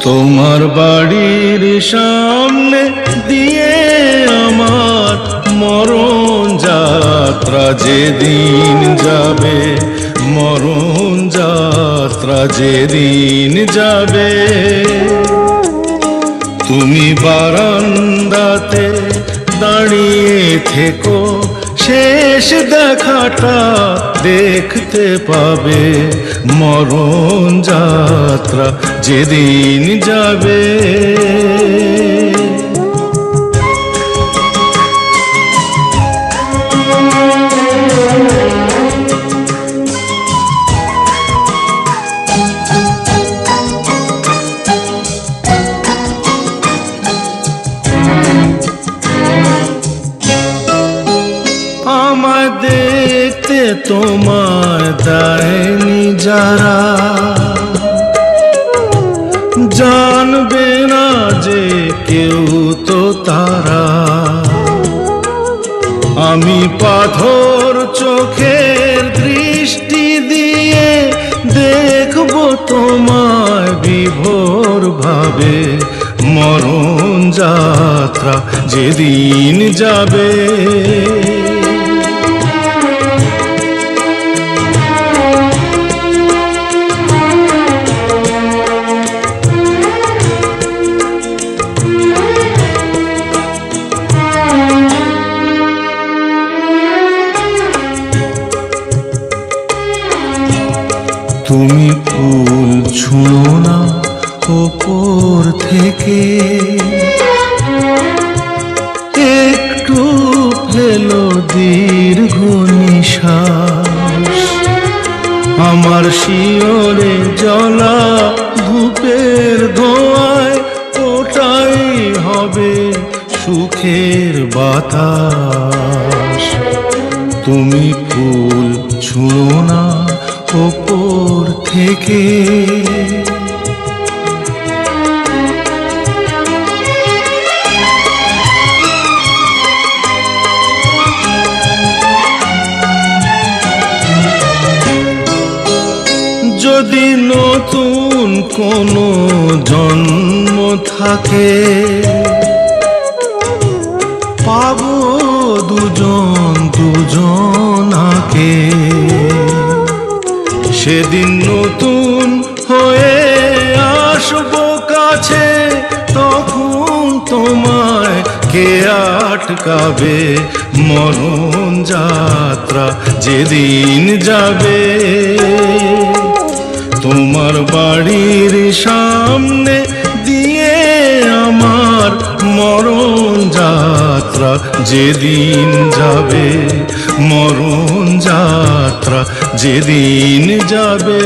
তোমার বাড়ির সামনে দিয়ে আমার মরণ যাত্রা যেদিন যাবে, মরণ যাত্রা যেদিন যাবে, তুমি বারান্দাতে দাঁড়িয়ে থেকো, শেষ দেখাটা দেখতে পাবে, মরণ যাত্রা যেদিন যাবে। আমায় দেখতে তোমায় দেয়নি যারা, জানবে না যে কেউ তো তারা। আমি পাথর চোখের দৃষ্টি দিয়ে দেখবো তোমায় বিভোর ভাবে, মরণ যাত্রা যেদিন যাবে। তুমি ফুল ছুঁড়ো না ওপর থেকে, একটু ফেলো দীর্ঘ নিঃশ্বাস। আমার শিয়রে জ্বলা ধূপের ধোঁয়ায় ওটাই হবে সুখের বাতাস। তুমি ফুল ছুঁড়ো না ওপর থেকে, যদি নতুন কোনো জন্ম থাকে, পাবো দুজন দুজনাকে। সেদিন নতুন হয়ে আসবো কাছে, তখন তোমায় কে আটকাবে, মরণ যাত্রা যেদিন যাবে। তোমার বাড়ির সামনে দিয়ে আমার মরণ যাত্রা যেদিন যাবে, মরণ যাত্রা যেদিন যাবে।